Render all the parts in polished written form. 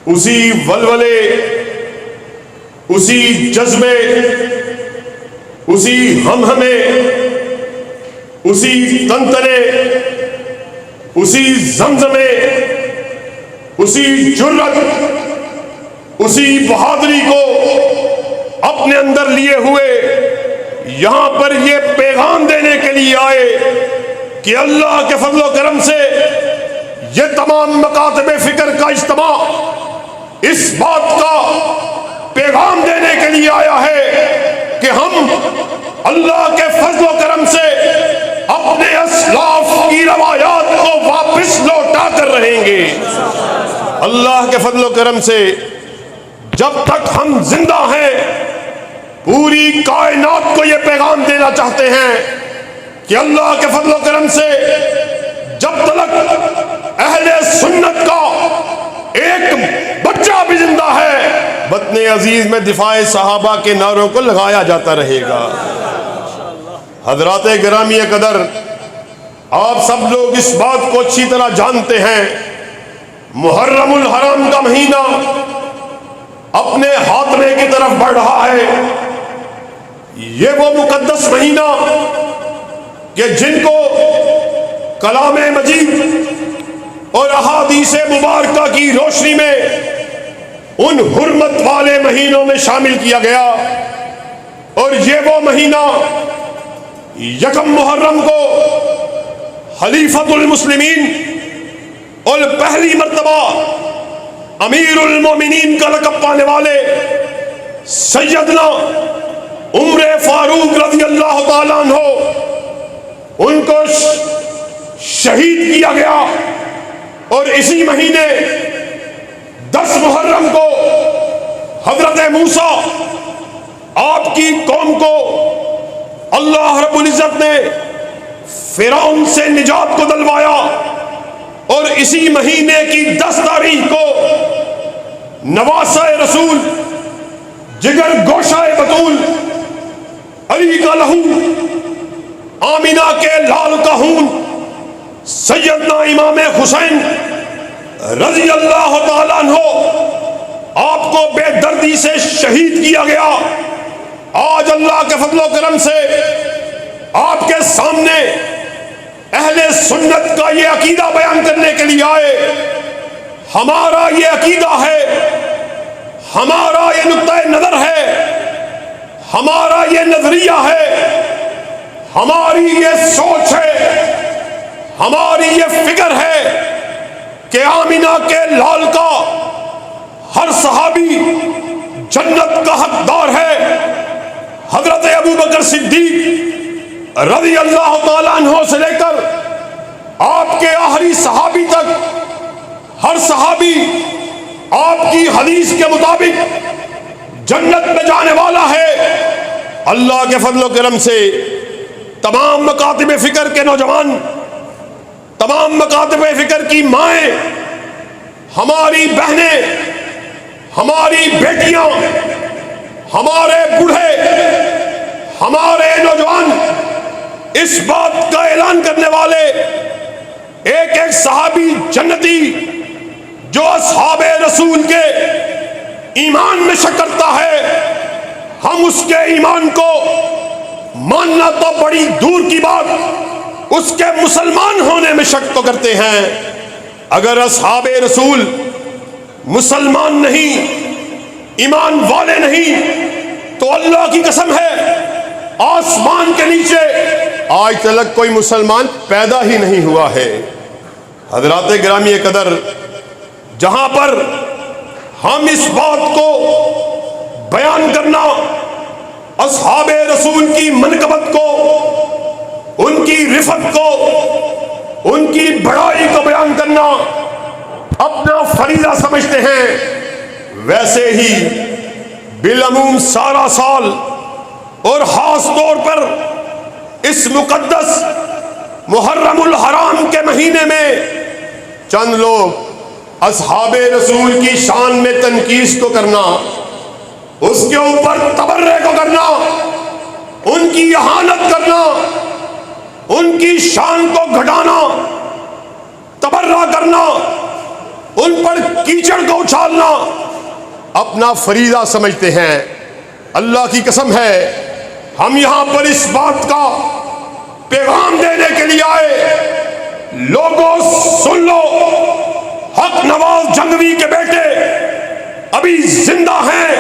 اسی ولولے، اسی جذبے، اسی ہمہمے، اسی تنتنے، اسی زمزمے، اسی جرأت، اسی بہادری کو اپنے اندر لیے ہوئے یہاں پر یہ پیغام دینے کے لیے آئے کہ اللہ کے فضل و کرم سے یہ تمام مکاتب فکر کا اجتماع اس بات کا پیغام دینے کے لیے آیا ہے کہ ہم اللہ کے فضل و کرم سے اپنے اسلاف کی روایات کو واپس لوٹا کر رہیں گے۔ اللہ کے فضل و کرم سے جب تک ہم زندہ ہیں پوری کائنات کو یہ پیغام دینا چاہتے ہیں کہ اللہ کے فضل و کرم سے جب تک اہل سنت کا ایک بچہ بھی زندہ ہے وطن عزیز میں دفاع صحابہ کے نعروں کو لگایا جاتا رہے گا۔ حضرات گرامی قدر، آپ سب لوگ اس بات کو اچھی طرح جانتے ہیں، محرم الحرام کا مہینہ اپنے خاتمے کی طرف بڑھ رہا ہے۔ یہ وہ مقدس مہینہ کہ جن کو کلام مجید اور احادیث مبارکہ کی روشنی میں ان حرمت والے مہینوں میں شامل کیا گیا، اور یہ وہ مہینہ یکم محرم کو خلیفۃ المسلمین اور پہلی مرتبہ امیر المومنین کا لقب پانے والے سیدنا عمر فاروق رضی اللہ تعالیٰ عنہ ان کو شہید کیا گیا، اور اسی مہینے 10 محرم کو حضرت موسیٰ آپ کی قوم کو اللہ رب العزت نے فرعون سے نجات کو دلوایا، اور اسی مہینے کی 10 تاریخ کو نواسہ رسول، جگر گوشہ بطول، علی کا لہو، آمینہ کے لال کا خون، سیدنا امام حسین رضی اللہ تعالیٰ عنہ آپ کو بے دردی سے شہید کیا گیا۔ آج اللہ کے فضل و کرم سے آپ کے سامنے اہل سنت کا یہ عقیدہ بیان کرنے کے لیے آئے۔ ہمارا یہ عقیدہ ہے، ہمارا یہ نقطہ نظر ہے، ہمارا یہ نظریہ ہے، ہماری یہ سوچ ہے، ہماری یہ فکر ہے کہ آمینہ کے لال کا ہر صحابی جنت کا حقدار ہے۔ حضرت ابوبکر صدیق رضی اللہ تعالیٰ عنہ سے لے کر آپ کے آخری صحابی تک ہر صحابی آپ کی حدیث کے مطابق جنت میں جانے والا ہے۔ اللہ کے فضل و کرم سے تمام مکاتب فکر کے نوجوان، تمام مکاتب فکر کی مائیں، ہماری بہنیں، ہماری بیٹیاں، ہمارے بوڑھے، ہمارے نوجوان اس بات کا اعلان کرنے والے ایک ایک صحابی جنتی جو اصحاب رسول کے ایمان میں شک کرتا ہے، ہم اس کے ایمان کو ماننا تو بڑی دور کی بات، اس کے مسلمان ہونے میں شک تو کرتے ہیں۔ اگر اصحاب رسول مسلمان نہیں، ایمان والے نہیں، تو اللہ کی قسم ہے آسمان کے نیچے آج تک کوئی مسلمان پیدا ہی نہیں ہوا ہے۔ حضرات گرامی قدر، جہاں پر ہم اس بات کو بیان کرنا، اصحاب رسول کی منقبت کو، ان کی رفت کو، ان کی بڑائی کو بیان کرنا اپنا فریضہ سمجھتے ہیں، ویسے ہی بالعموم سارا سال اور خاص طور پر اس مقدس محرم الحرام کے مہینے میں چند لوگ اصحاب رسول کی شان میں تنقیص کو کرنا، اس کے اوپر تبرع کو کرنا، ان کی اہانت کرنا، ان کی شان کو گھٹانا، تبرع کرنا، ان پر کیچڑ کو اچھالنا اپنا فریضہ سمجھتے ہیں۔ اللہ کی قسم ہے ہم یہاں پر اس بات کا پیغام دینے کے لیے آئے، لوگوں سن لو، حق نواز جنگوی کے بیٹے ابھی زندہ ہیں،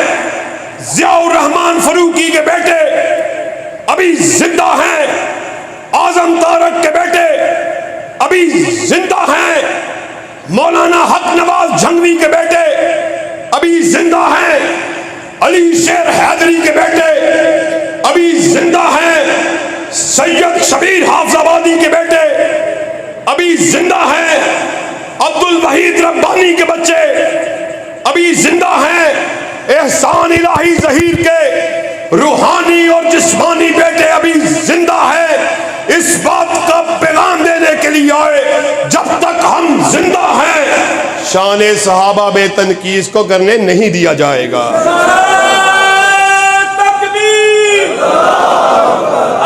ضیاء الرحمن فروقی کے بیٹے ابھی زندہ ہیں، اعظم طارق کے بیٹے ابھی زندہ ہیں، مولانا حق نواز جنگوی کے بیٹے ابھی زندہ ہیں، علی شیر حیدری کے بیٹے ابھی زندہ ہیں، سید شبیر حافظ آبادی کے بیٹے ابھی زندہ ہیں، عبد الوحید ربانی کے بچے ابھی زندہ ہیں، احسان الہی ظہیر کے روحانی اور جسمانی بیٹے ابھی زندہ ہیں۔ اس بات کا پیغام دینے کے لیے آئے جب تک ہم زندہ ہیں شان صحابہ میں تنقیص کو کرنے نہیں دیا جائے گا۔ تکبیر،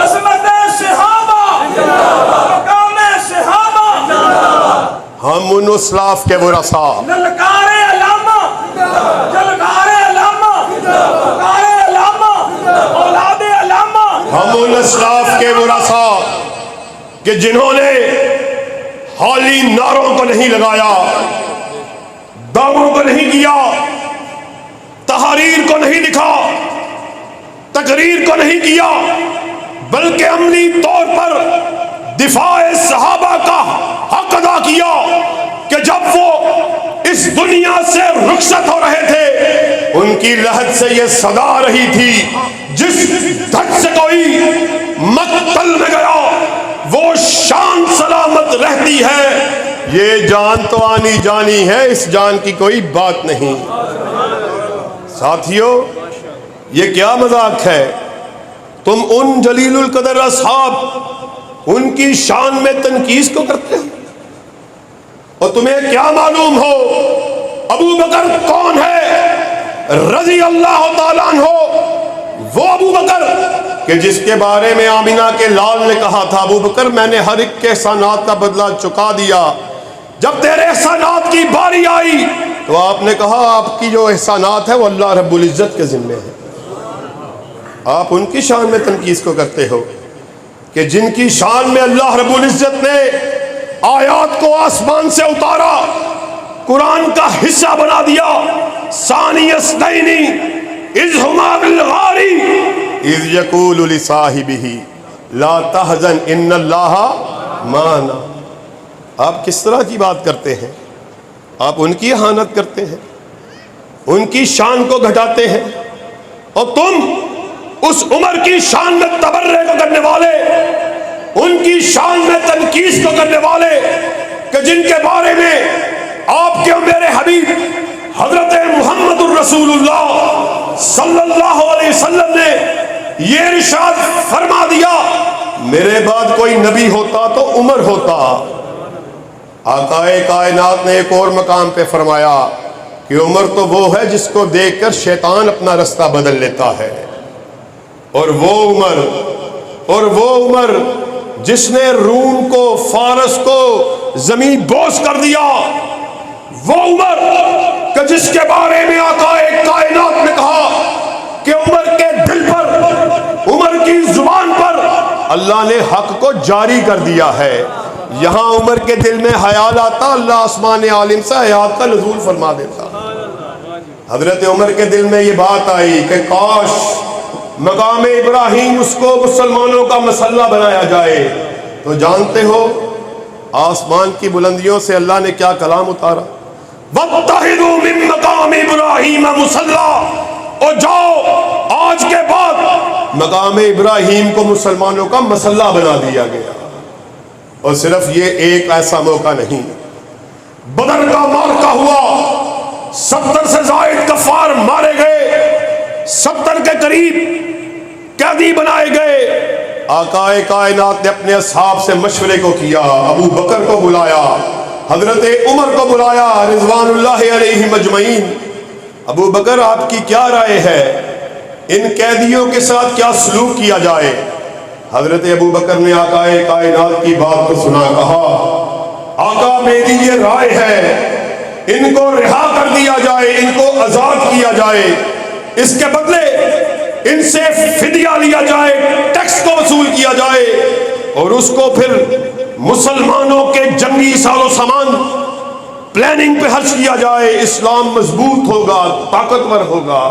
عظمت صحابہ، مقام صحابہ، ہم ان اسلاف کے ورثاء، للکار علامہ، جلکار علامہ، للکار علامہ، اولاد علامہ، ہم ان اسلاف کے ورثاء کہ جنہوں نے خالی نعروں کو نہیں لگایا، دعووں کو نہیں کیا، تحریر کو نہیں لکھا، تقریر کو نہیں کیا، بلکہ عملی طور پر دفاع صحابہ کا حق ادا کیا کہ جب وہ اس دنیا سے رخصت ہو رہے تھے ان کی لحد سے یہ صدا آ رہی تھی، جس دھڑ سے کوئی مقتل میں گیا وہ شان سلامت رہتی ہے۔ یہ جان تو آنی جانی ہے، اس جان کی کوئی بات نہیں۔ ساتھیو، یہ کیا مذاق ہے؟ تم ان جلیل القدر اصحاب ان کی شان میں تنقیص کو کرتے ہو، اور تمہیں کیا معلوم ہو ابو بکر کون ہے رضی اللہ تعالیٰ عنہ؟ وہ ابو بکر کہ جس کے بارے میں آمینہ کے لال نے کہا تھا، ابو بکر میں نے ہر ایک کے احسانات کا بدلہ چکا دیا، جب تیرے احسانات کی باری آئی تو آپ نے کہا آپ کی جو احسانات ہے وہ اللہ رب العزت کے ذمے ہے۔ آپ ان کی شان میں تنقیص کو کرتے ہو کہ جن کی شان میں اللہ رب العزت نے آیات کو آسمان سے اتارا، قرآن کا حصہ بنا دیا۔ ثانی اثنین اذ ہما بالغار اذ یقول لصاحبہ لا تحزن ان اللہ معنا۔ آپ کس طرح کی بات کرتے ہیں؟ آپ ان کی اہانت کرتے ہیں، ان کی شان کو گھٹاتے ہیں، اور تم اس عمر کی شان میں تبرے کو کرنے والے، ان کی شان میں تنقیص کو کرنے والے کہ جن کے بارے میں آپ کے میرے حبیب حضرت محمد الرسول اللہ صلی اللہ علیہ وسلم نے یہ ارشاد فرما دیا، میرے بعد کوئی نبی ہوتا تو عمر ہوتا۔ آقائے کائنات نے ایک اور مقام پہ فرمایا کہ عمر تو وہ ہے جس کو دیکھ کر شیطان اپنا رستہ بدل لیتا ہے، اور وہ عمر جس نے روم کو، فارس کو زمین بوس کر دیا، وہ عمر کہ جس کے بارے میں آقائے کائنات نے کہا کہ عمر کے دل پر، عمر کی زبان پر اللہ نے حق کو جاری کر دیا ہے۔ یہاں عمر کے دل میں خیال آتا، اللہ آسمان عالم سے حیات کا نزول فرما دیتا۔ حضرت عمر کے دل میں یہ بات آئی کہ کاش مقام ابراہیم اس کو مسلمانوں کا مسلح بنایا جائے۔ تو جانتے ہو آسمان کی بلندیوں سے اللہ نے کیا کلام اتارا؟ وَاتَّخِذُوا مِن مَّقَامِ إِبْرَاهِيمَ مُصَلًّى، اور جاؤ آج کے بعد مقام ابراہیم کو مسلمانوں کا مسلح بنا دیا گیا۔ اور صرف یہ ایک ایسا موقع نہیں، بدر کا معرکہ ہوا، 70 سے زائد کفار مارے گئے، 70 کے قریب قیدی بنائے گئے۔ آقائے کائنات نے اپنے اصحاب سے مشورے کو کیا، ابو بکر کو بلایا، حضرت عمر کو بلایا رضوان اللہ علیہ مجمعین۔ ابو بکر آپ کی کیا رائے ہے؟ ان قیدیوں کے ساتھ کیا سلوک کیا جائے؟ حضرت ابو بکر نے آقائے کائنات کی بات کو سنا، کہا آقا میری یہ رائے ہے ان کو رہا کر دیا جائے، ان کو آزاد کیا جائے، اس کے بدلے ان سے فدیہ لیا جائے، ٹیکس کو وصول کیا جائے اور اس کو پھر مسلمانوں کے جنگی ساز و سامان پلاننگ پہ خرچ کیا جائے، اسلام مضبوط ہوگا، طاقتور ہوگا۔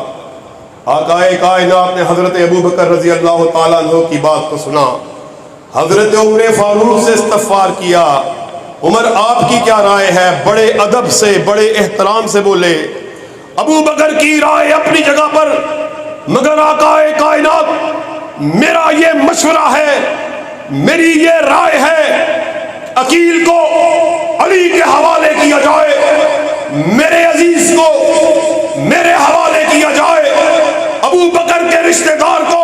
آقا کائنات نے حضرت ابو بکر رضی اللہ تعالیٰ عنہ کی بات کو سنا، حضرت عمر فاروق سے استغفار کیا، عمر آپ کی کیا رائے ہے؟ بڑے ادب سے، بڑے احترام سے بولے، ابو بکر کی رائے اپنی جگہ پر، مگر آقا کائنات میرا یہ مشورہ ہے، میری یہ رائے ہے، عقیل کو علی کے حوالے کیا جائے، میرے عزیز کو میرے حوالے کیا جائے، ابو بکر کے رشتہ دار کو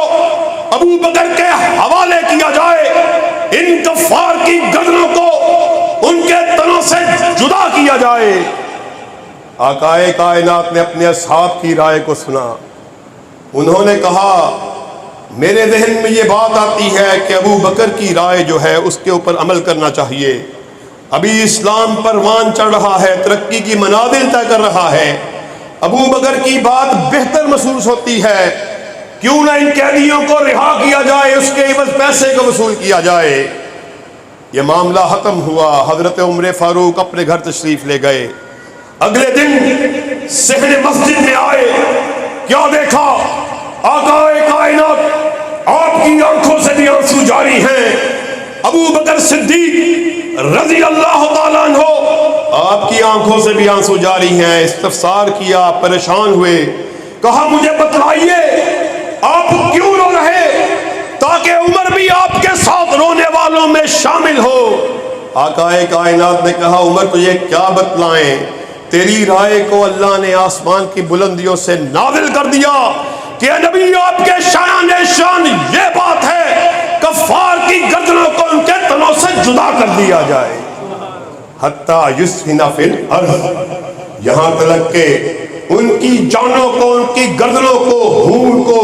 ابو بکر کے حوالے کیا جائے، ان کفار کی گردنوں کو ان کے تنوں سے جدا کیا جائے۔ آقا کائنات نے اپنے اصحاب کی رائے کو سنا، انہوں نے کہا میرے ذہن میں یہ بات آتی ہے کہ ابو بکر کی رائے جو ہے اس کے اوپر عمل کرنا چاہیے، ابھی اسلام پروان چڑھ رہا ہے، ترقی کی منازل طے کر رہا ہے، ابو بکر کی بات بہتر محسوس ہوتی ہے، کیوں نہ ان قیدیوں کو رہا کیا جائے، اس کے عوض پیسے کو وصول کیا جائے۔ یہ معاملہ ختم ہوا، حضرت عمر فاروق اپنے گھر تشریف لے گئے، اگلے دن صحن مسجد میں آئے، کیا دیکھا؟ آقا کائنات آپ کی آنکھوں سے بھی آنسو جاری ہیں، ابو بکر صدیق رضی اللہ تعالیٰ عنہ آپ کی آنکھوں سے بھی آنسو جاری ہیں۔ استفسار کیا، پریشان ہوئے، کہا مجھے بتلائیے آپ کیوں رو رہے، تاکہ عمر بھی آپ کے ساتھ رونے والوں میں شامل ہو۔ آقا کائنات نے کہا عمر تجھے کیا بتلائیں، تیری رائے کو اللہ نے آسمان کی بلندیوں سے نازل کر دیا کہ نبی آپ کے شایان شان یہ بات ہے کفار کی گردنوں کو ان کے تنوں سے جدا کر دیا جائے، حتیٰ یسفن فی الارض، یہاں تلک کہ ان کی جانوں کو، ان کی گردنوں کو، خون کو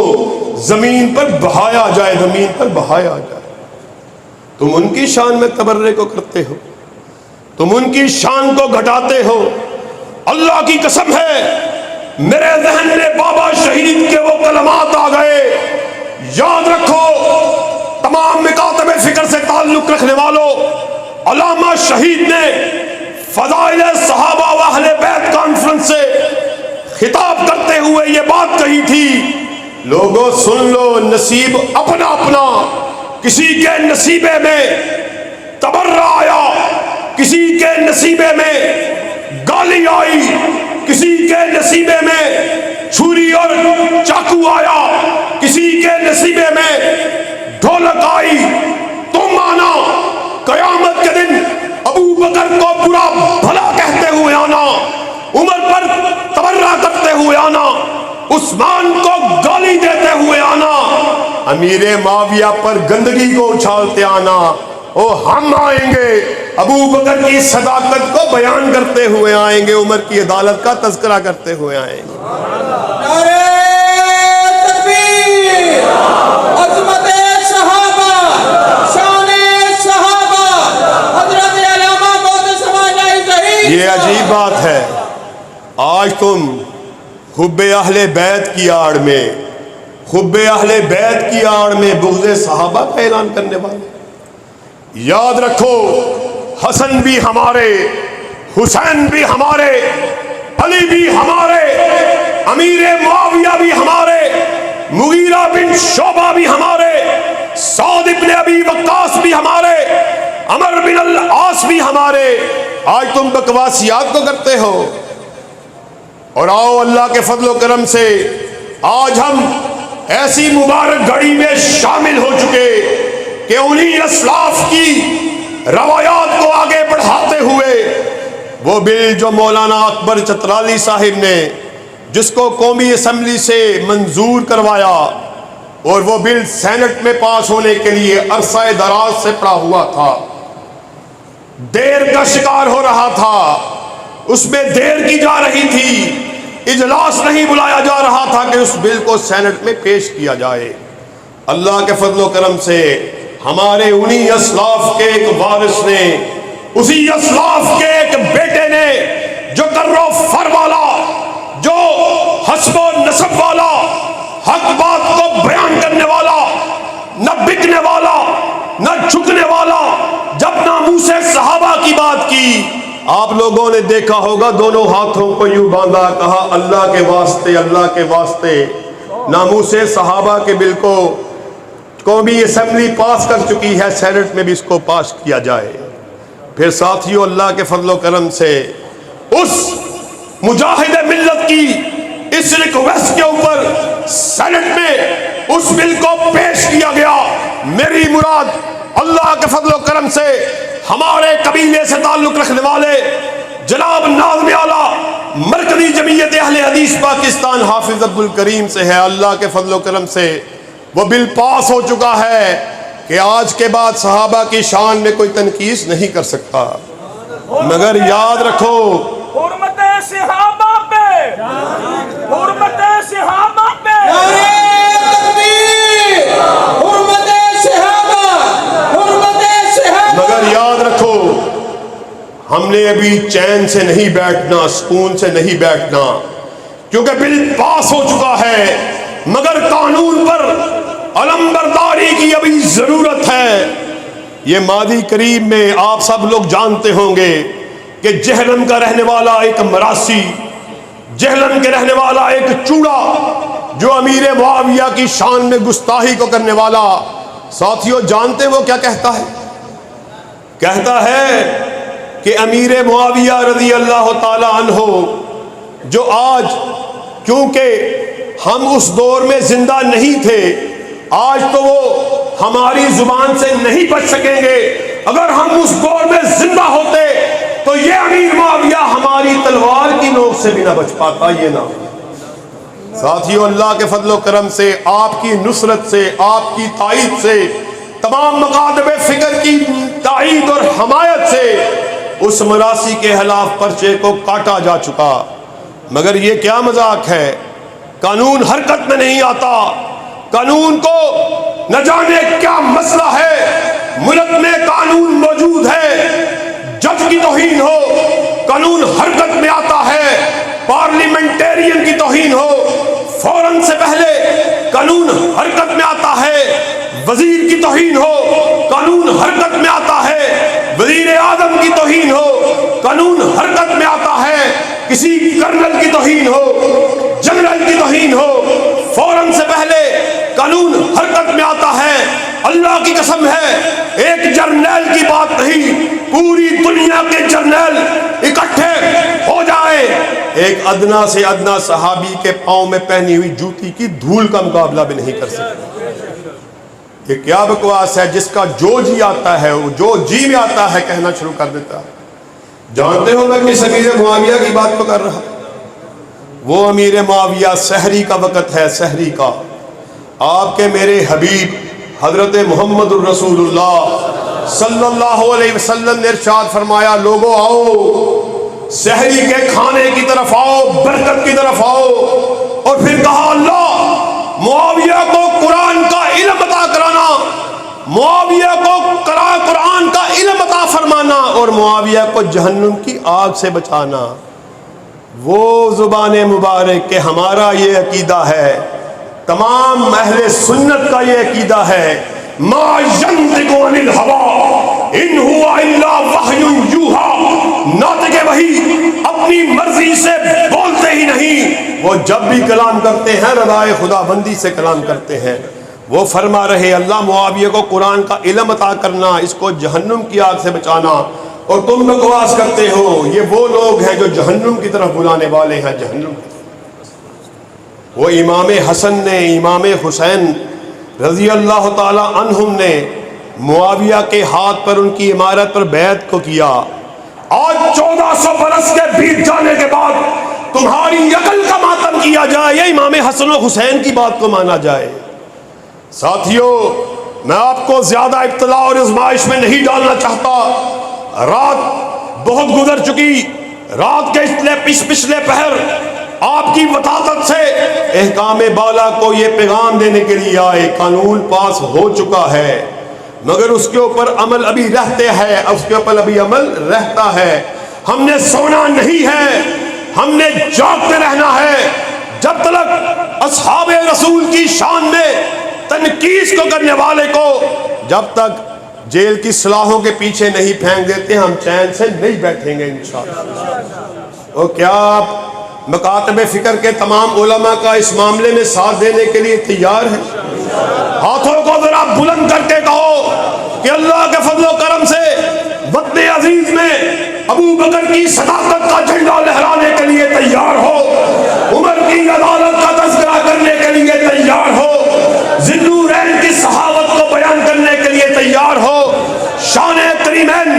زمین پر بہایا جائے، زمین پر بہایا جائے۔ تم ان کی شان میں تبرے کو کرتے ہو، تم ان کی شان کو گھٹاتے ہو۔ اللہ کی قسم ہے میرے ذہن میں بابا شہید کے وہ کلمات آ گئے، یاد رکھو تمام مکاتب فکر سے تعلق رکھنے والوں، علامہ شہید نے فضائل صحابہ و اہل بیت کانفرنس سے خطاب کرتے ہوئے یہ بات کہی تھی، لوگوں سن لو، نصیب اپنا اپنا، کسی کے نصیبے میں تبرہ آیا، کسی کے نصیبے میں گالی آئی، کسی کے نصیبے میں چھری اور چاقو آیا، کسی کے نصیبے میں ڈھولک آئی، تم آنا قیامت کے دن ابو بکر کو برا بھلا کہتے ہوئے آنا، عمر پر تبرہ کرتے ہوئے آنا، عثمان کو گالی دیتے ہوئے آنا، امیر معاویہ پر گندگی کو اچھالتے آنا، او ہم آئیں گے ابو بکر کی صداقت کو بیان کرتے ہوئے آئیں گے، عمر کی عدالت کا تذکرہ کرتے ہوئے آئیں گے۔ نعرہ تکبیر، عظمت صحابہ، شان صحابہ، حضرت علامہ محدث سماجی ظہیر۔ یہ عجیب بات ہے، آج تم حب اہل بیت کی آڑ میں، حب اہل بیت کی آڑ میں بغض صحابہ کا اعلان کرنے والے۔ یاد رکھو حسن بھی ہمارے، حسین بھی ہمارے، علی بھی ہمارے، امیر معاویہ بھی ہمارے، مغیرہ بن شعبہ بھی ہمارے، سعد بن ابی وقاص بھی ہمارے، عمر بن العاص بھی ہمارے۔ آج تم بکواسیات کو کرتے ہو، اور آؤ اللہ کے فضل و کرم سے آج ہم ایسی مبارک گھڑی میں شامل ہو چکے کہ انہی اسلاف کی روایات کو آگے بڑھاتے ہوئے وہ بل جو مولانا اکبر چترالی صاحب نے جس کو قومی اسمبلی سے منظور کروایا اور وہ بل سینٹ میں پاس ہونے کے لیے عرصہ دراز سے پڑا ہوا تھا، دیر کا شکار ہو رہا تھا، اس میں دیر کی جا رہی تھی، اجلاس نہیں بلایا جا رہا تھا کہ اس بل کو سینٹ میں پیش کیا جائے۔ اللہ کے فضل و کرم سے ہمارے انہی اسلاف کے ایک وارث نے، اسی اسلاف کے ایک بیٹے نے جو کر نسب و نسب والا، حق بات کو بیان کرنے والا، نہ بکنے والا نہ جھکنے والا، جب ناموس صحابہ کی بات کی آپ لوگوں نے دیکھا ہوگا دونوں ہاتھوں کو یوں باندھا، کہا اللہ کے واسطے، اللہ کے واسطے ناموس صحابہ کے بل کو قومی اسمبلی پاس کر چکی ہے، سینٹ میں بھی اس کو پاس کیا جائے۔ پھر ساتھیوں اللہ کے فضل و کرم سے اس مجاہد ملت کی اس ریکویسٹ کے اوپر سینٹ میں اس بل کو پیش کیا گیا۔ میری مراد اللہ کے فضل و کرم سے ہمارے قبیلے سے تعلق رکھنے والے جناب ناظم اعلیٰ مرکزی جمعیت اہل حدیث پاکستان حافظ عبد الکریم سے ہے۔ اللہ کے فضل و کرم سے وہ بل پاس ہو چکا ہے کہ آج کے بعد صحابہ کی شان میں کوئی تنقیص نہیں کر سکتا، مگر یاد رکھو حرمت صحابہ پہ، حرمت صحابہ پہ، نعرہ تکبیر، حرمت صحابہ، حرمت صحابہ۔ مگر یاد رکھو ہم نے ابھی چین سے نہیں بیٹھنا، سکون سے نہیں بیٹھنا، کیونکہ بل پاس ہو چکا ہے، مگر قانون پر علمبرداری کی ابھی ضرورت ہے۔ یہ ماضی قریب میں آپ سب لوگ جانتے ہوں گے کہ جہلم کا رہنے والا ایک مراسی، جہلم کے رہنے والا ایک چوڑا جو امیر معاویہ کی شان میں گستاخی کو کرنے والا، ساتھیوں جانتے وہ کیا کہتا ہے؟ کہتا ہے کہ امیر معاویہ رضی اللہ تعالی عنہ جو آج، کیونکہ ہم اس دور میں زندہ نہیں تھے، آج تو وہ ہماری زبان سے نہیں بچ سکیں گے، اگر ہم اس دور میں زندہ ہوتے تو یہ امیر معاویہ ہماری تلوار کی نوک سے بھی نہ بچ پاتا۔ یہ نہ ساتھیوں اللہ کے فضل و کرم سے، آپ کی نصرت سے، آپ کی تائید سے، تمام مکاتب فکر کی تائید اور حمایت سے اس مراسی کے خلاف پرچے کو کاٹا جا چکا، مگر یہ کیا مذاق ہے؟ قانون حرکت میں نہیں آتا، قانون کو نہ جانے کیا مسئلہ ہے، ملک میں قانون موجود ہے، جج کی توہین ہو قانون حرکت میں آتا ہے، پارلیمنٹیرین کی توہین ہو فوراً سے پہلے قانون حرکت میں آتا ہے، وزیر کی توہین ہو قانون حرکت میں آتا ہے، وزیر اعظم کی توہین ہو قانون حرکت میں آتا ہے، کسی کرنل کی توہین ہو، جنرل کی توہین ہو، فوراً سے پہلے قانون حرکت میں آتا ہے۔ اللہ کی قسم ہے ایک جرنیل کی بات نہیں، پوری دنیا کے جرنیل اکٹھے ہو جائیں، ایک ادنا سے ادنا صحابی کے پاؤں میں پہنی ہوئی جوتی کی دھول کا مقابلہ بھی نہیں کر سکتے۔ یہ کیا بکواس ہے؟ جس کا جو جی آتا ہے، جو جی میں آتا ہے کہنا شروع کر دیتا ہے۔ جانتے ہو میں کس امیر معاویہ کی بات کو کر رہا، وہ امیر معاویہ سحری کا وقت ہے، سحری کا، آپ کے میرے حبیب حضرت محمد الرسول اللہ صلی اللہ علیہ وسلم نے ارشاد فرمایا، لوگوں آؤ سحری کے کھانے کی طرف آؤ، برکت کی طرف آؤ، اور پھر کہا اللہ معاویہ کو قرآن کا علم عطا کرانا، معاویہ کو قرآن کا علم عطا فرمانا، اور معاویہ کو جہنم کی آگ سے بچانا۔ وہ زبان مبارک کہ ہمارا یہ عقیدہ ہے، تمام اہل سنت کا یہ عقیدہ ہے، ما ینطق عن الہوی ان ہوا الا وحی یوحی، ناطق وحی اپنی مرضی سے بولتے ہی نہیں، وہ جب بھی کلام کرتے ہیں رضائے خدا بندی سے کلام کرتے ہیں۔ وہ فرما رہے اللہ معاویہ کو قرآن کا علم عطا کرنا، اس کو جہنم کی آگ سے بچانا، اور تم بکواس کرتے ہو یہ وہ لوگ ہیں جو جہنم کی طرف بلانے والے ہیں، جہنم کی طرف۔ وہ امام حسن نے، امام حسین رضی اللہ تعالی عنہم نے معاویہ کے ہاتھ پر ان کی امارت پر بیعت کو کیا۔ آج 1400 برس کے بیت جانے کے بعد تمہاری عقل کا ماتم کیا جائے، یہ امام حسن و حسین کی بات کو مانا جائے۔ ساتھیوں میں آپ کو زیادہ ابتلاء اور آزمائش میں نہیں ڈالنا چاہتا، رات بہت گزر چکی، رات کے پچھلے پہر آپ کی وطاقت سے احکام بالا کو یہ پیغام دینے کے لیے آئے، قانون پاس ہو چکا ہے، مگر اس کے اوپر عمل ابھی رہتے ہیں، اس کے اوپر ابھی عمل رہتا ہے۔ ہم نے سونا نہیں ہے، ہم نے جاگتے رہنا ہے، جب تک اصحاب رسول کی شان میں تنقیص کو کرنے والے کو جب تک جیل کی سلاخوں کے پیچھے نہیں پھینک دیتے ہم چین سے نہیں بیٹھیں گے انشاءاللہ۔ اور کیا آپ مکاتب فکر کے تمام علماء کا اس معاملے میں ساتھ دینے کے لیے تیار ہیں؟ ہاتھوں کو ذرا بلند کر کے کہو کہ اللہ کے فضل و کرم سے وطن عزیز میں ابو بکر کی صداقت کا جھنڈا لہرانے کے لیے تیار ہو، عمر کی عدالت کا تذکرہ کرنے کے لیے تیار ہو، ذی النورین کی صحابت کو بیان کرنے کے لیے تیار ہو، شان کریمین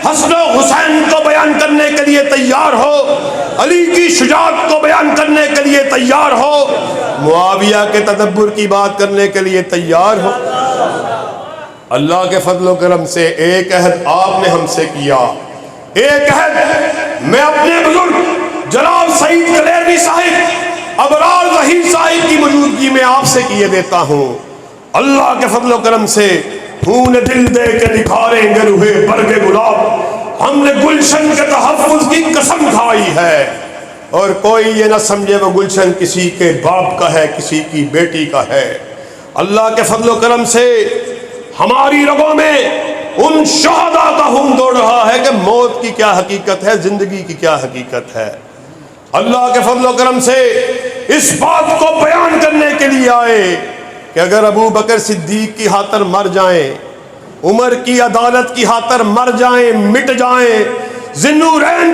حسن و حسین کو بیان کرنے کے لیے تیار ہو، علی کی شجاعت کو بیان کرنے کے لیے تیار ہو، معاویہ کے تدبر کی بات کرنے کے لیے تیار ہو۔ اللہ کے فضل و کرم سے ایک عہد آپ نے ہم سے کیا، ایک عہد میں اپنے بزرگ جناب سعید کلیروی صاحب ابرار ظہیر صاحب کی موجودگی میں آپ سے کیے دیتا ہوں۔ اللہ کے فضل و کرم سے خون دل دے کے نکھاریں گے روحے برگ گلاب، ہم نے گلشن کے تحفظ کی قسم کھائی ہے، اور کوئی یہ نہ سمجھے وہ گلشن کسی کے باپ کا ہے، کسی کی بیٹی کا ہے۔ اللہ کے فضل و کرم سے ہماری رگوں میں ان شہداء کا خون دوڑ رہا ہے کہ موت کی کیا حقیقت ہے، زندگی کی کیا حقیقت ہے۔ اللہ کے فضل و کرم سے اس بات کو بیان کرنے کے لیے آئے کہ اگر ابو بکر صدیق کی خاطر مر جائیں، عمر کی عدالت کی خاطر مر جائیں، مٹ جائیں، ذی النورین